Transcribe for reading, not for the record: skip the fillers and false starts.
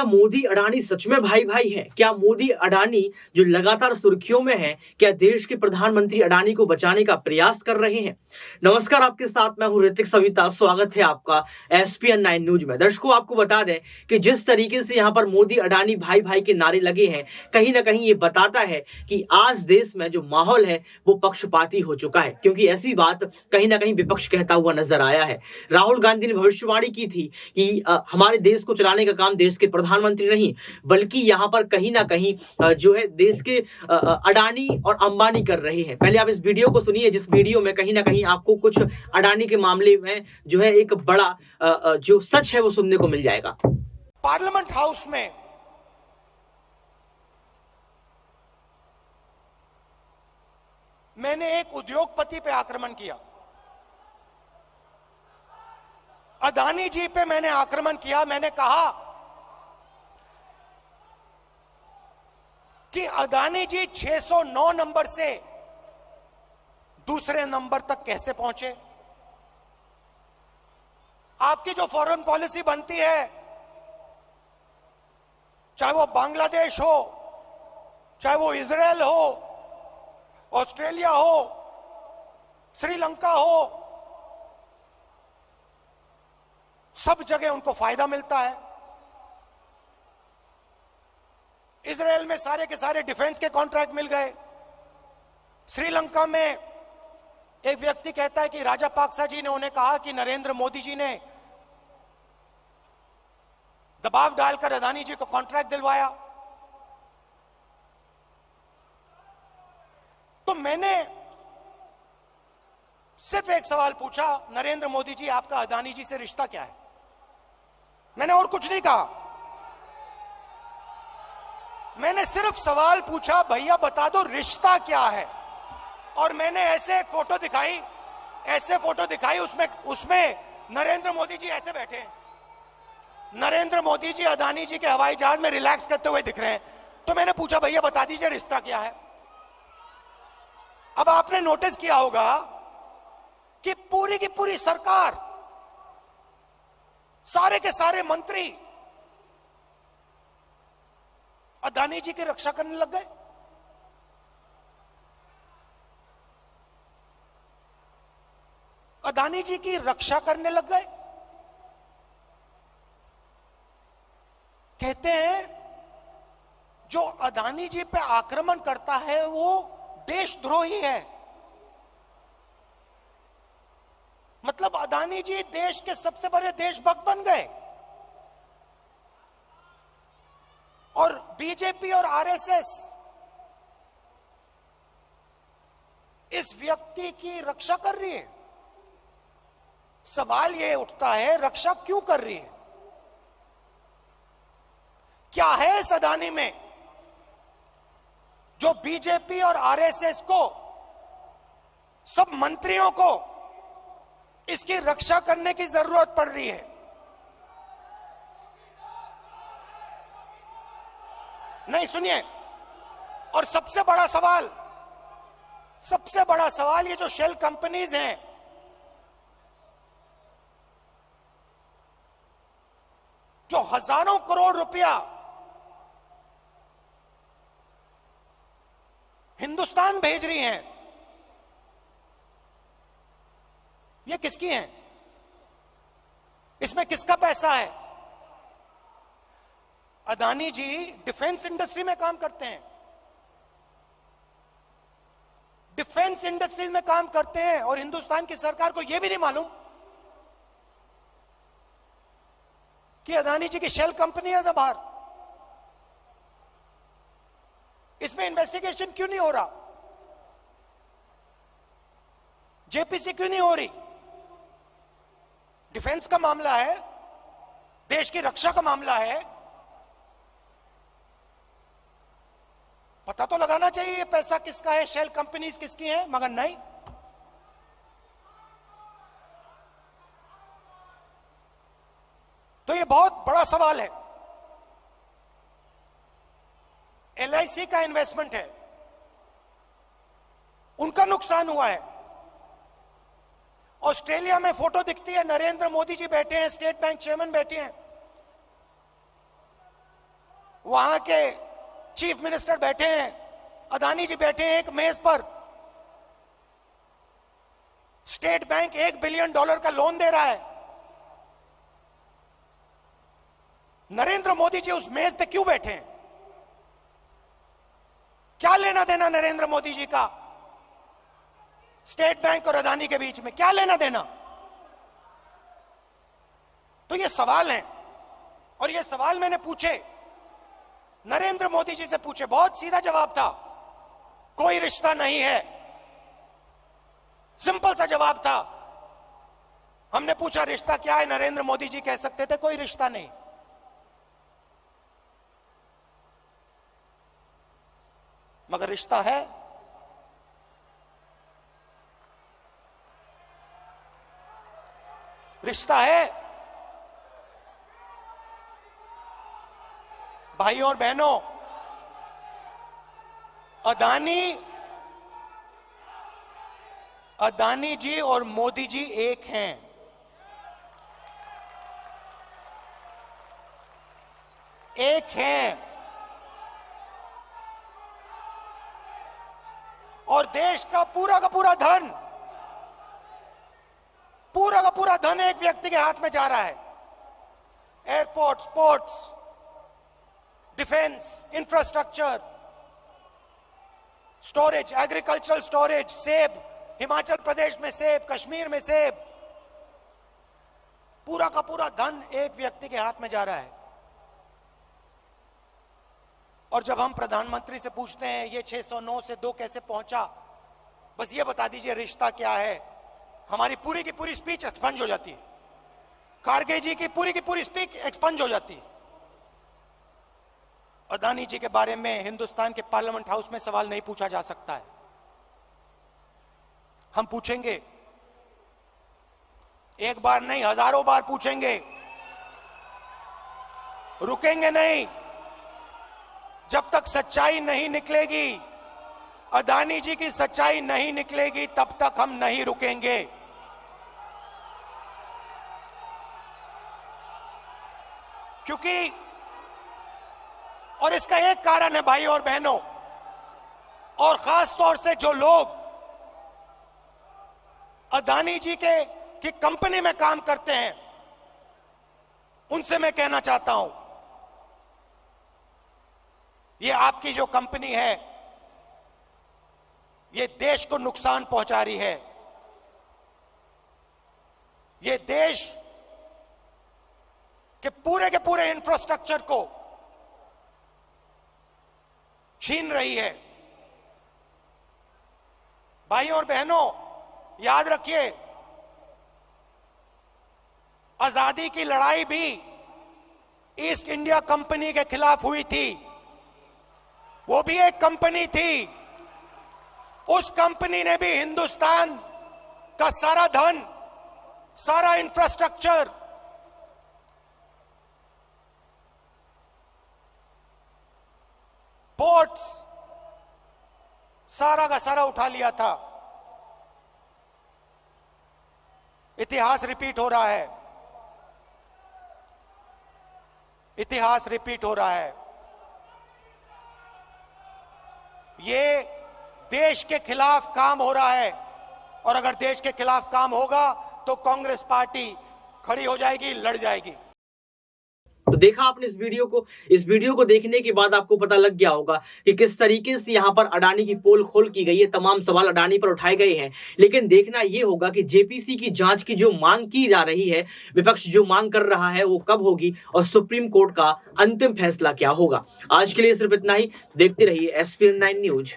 क्या मोदी अडानी सच में भाई भाई हैं? क्या मोदी अडानी जो लगातार सुर्खियों में हैं, क्या देश के प्रधानमंत्री अडानी को बचाने का प्रयास कर रहे हैं? नमस्कार, आपके साथ मैं हूं ऋतिक सविता। स्वागत है आपका एसपीएन 9 न्यूज में। दर्शकों, आपको बता दें कि जिस तरीके से यहां पर मोदी अडानी भाई भाई के नारे लगे हैं, कहीं ना कहीं ये बताता है कि आज देश में जो माहौल है वो पक्षपाती हो चुका है, क्योंकि ऐसी बात कहीं ना कहीं विपक्ष कहता हुआ नजर आया है। राहुल गांधी ने भविष्यवाणी की थी कि हमारे देश को चलाने का काम देश के प्रधानमंत्री नहीं, बल्कि यहाँ पर कहीं ना कहीं जो है देश के अडानी और अंबानी कर रहे हैं। पहले आप इस वीडियो को सुनिए, जिस वीडियो में कहीं ना कहीं आपको कुछ अडानी के मामले में जो है एक बड़ा जो सच है वो सुनने को मिल जाएगा। पार्लियामेंट हाउस में मैंने एक उद्योगपति पे आक्रमण किया, अदानी जी पे मैंने आक्रमण किया। मैंने कहा कि अदानी जी 609 नंबर से दूसरे नंबर तक कैसे पहुंचे। आपकी जो फॉरेन पॉलिसी बनती है, चाहे वो बांग्लादेश हो, चाहे वो इजराइल हो, ऑस्ट्रेलिया हो, श्रीलंका हो, सब जगह उनको फायदा मिलता है। इजराइल में सारे के सारे डिफेंस के कॉन्ट्रैक्ट मिल गए। श्रीलंका में एक व्यक्ति कहता है कि राजापाक्सा जी ने उन्हें कहा कि नरेंद्र मोदी जी ने दबाव डालकर अदानी जी को कॉन्ट्रैक्ट दिलवाया। तो मैंने सिर्फ एक सवाल पूछा, नरेंद्र मोदी जी, आपका अदानी जी से रिश्ता क्या है? मैंने और कुछ नहीं कहा। मैंने सिर्फ सवाल पूछा, भैया बता दो रिश्ता क्या है। और मैंने ऐसे फोटो दिखाई, उसमें नरेंद्र मोदी जी ऐसे बैठे हैं। नरेंद्र मोदी जी अदानी जी के हवाई जहाज में रिलैक्स करते हुए दिख रहे हैं। तो मैंने पूछा, भैया बता दीजिए रिश्ता क्या है। अब आपने नोटिस किया होगा कि पूरी की पूरी सरकार, सारे के सारे मंत्री अदानी जी की रक्षा करने लग गए। अदानी जी की रक्षा करने लग गए। कहते हैं जो अदानी जी पे आक्रमण करता है वो देशद्रोही है। मतलब अदानी जी देश के सबसे बड़े देशभक्त बन गए। और बीजेपी और आरएसएस इस व्यक्ति की रक्षा कर रही है। सवाल यह उठता है, रक्षा क्यों कर रही है? क्या है इस अदानी में जो बीजेपी और आरएसएस को, सब मंत्रियों को इसकी रक्षा करने की जरूरत पड़ रही है? नहीं, सुनिए। और सबसे बड़ा सवाल ये जो शेल कंपनीज हैं, जो हजारों करोड़ रुपया हिंदुस्तान भेज रही हैं, ये किसकी हैं? इसमें किसका पैसा है? अदानी जी डिफेंस इंडस्ट्री में काम करते हैं। डिफेंस इंडस्ट्री में काम करते हैं और हिंदुस्तान की सरकार को यह भी नहीं मालूम कि अदानी जी की शेल कंपनी है बाहर। इसमें इन्वेस्टिगेशन क्यों नहीं हो रहा? जेपीसी क्यों नहीं हो रही? डिफेंस का मामला है, देश की रक्षा का मामला है। पता तो लगाना चाहिए ये पैसा किसका है, शेल कंपनीज किसकी हैं, मगर नहीं। तो ये बहुत बड़ा सवाल है। एलआईसी का इन्वेस्टमेंट है, उनका नुकसान हुआ है। ऑस्ट्रेलिया में फोटो दिखती है, नरेंद्र मोदी जी बैठे हैं, स्टेट बैंक चेयरमैन बैठे हैं। वहां के चीफ मिनिस्टर बैठे हैं, अदानी जी बैठे हैं एक मेज पर, स्टेट बैंक $1 बिलियन का लोन दे रहा है। नरेंद्र मोदी जी उस मेज पे क्यों बैठे हैं? क्या लेना देना नरेंद्र मोदी जी का स्टेट बैंक और अदानी के बीच में? क्या लेना देना? तो ये सवाल हैं, और ये सवाल मैंने पूछे, नरेंद्र मोदी जी से पूछे, बहुत सीधा जवाब था, कोई रिश्ता नहीं है। सिंपल सा जवाब था। हमने पूछा रिश्ता क्या है, नरेंद्र मोदी जी कह सकते थे कोई रिश्ता नहीं। मगर रिश्ता है। रिश्ता है। भाइयों और बहनों, अदानी जी और मोदी जी एक हैं। एक हैं। और देश का पूरा धन एक व्यक्ति के हाथ में जा रहा है। Airport, ports, defence, infrastructure, storage, agricultural storage, सेब, हिमाचल प्रदेश में सेब, कश्मीर में सेब, पूरा का पूरा धन एक व्यक्ति के हाथ में जा रहा है। और जब हम प्रधानमंत्री से पूछते हैं ये 609 से 2 कैसे पहुंचा, बस ये बता दीजिए रिश्ता क्या है, हमारी पूरी की पूरी स्पीच एक्सपंज हो जाती है। खारगे जी की पूरी स्पीच एक्सपंज हो जाती है। अदानी जी के बारे में हिंदुस्तान के पार्लियामेंट हाउस में सवाल नहीं पूछा जा सकता है। हम पूछेंगे, एक बार नहीं, हजारों बार पूछेंगे, रुकेंगे नहीं। जब तक सच्चाई नहीं निकलेगी, अदानी जी की सच्चाई नहीं निकलेगी, तब तक हम नहीं रुकेंगे। क्योंकि, और इसका एक कारण है भाई और बहनों, और खास तौर से जो लोग अदानी जी की कंपनी में काम करते हैं, उनसे मैं कहना चाहता हूं, ये आपकी जो कंपनी है, ये देश को नुकसान पहुंचा रही है। ये देश के पूरे इंफ्रास्ट्रक्चर को छीन रही है। भाइयों और बहनों, याद रखिए, आजादी की लड़ाई भी ईस्ट इंडिया कंपनी के खिलाफ हुई थी। वो भी एक कंपनी थी। उस कंपनी ने भी हिंदुस्तान का सारा धन, सारा इंफ्रास्ट्रक्चर, पोर्ट्स, सारा का सारा उठा लिया था। इतिहास रिपीट हो रहा है। इतिहास रिपीट हो रहा है। ये देश के खिलाफ काम हो रहा है, और अगर देश के खिलाफ काम होगा तो कांग्रेस पार्टी खड़ी हो जाएगी, लड़ जाएगी। तो देखा आपने इस वीडियो को देखने के बाद आपको पता लग गया होगा कि किस तरीके से यहाँ पर अडानी की पोल खोल की गई है। तमाम सवाल अडानी पर उठाए गए हैं, लेकिन देखना यह होगा कि जेपीसी की जांच की जो मांग की जा रही है, विपक्ष जो मांग कर रहा है, वो कब होगी और सुप्रीम कोर्ट का अंतिम फैसला क्या होगा। आज के लिए सिर्फ इतना ही। देखते रहिए SPN9 न्यूज।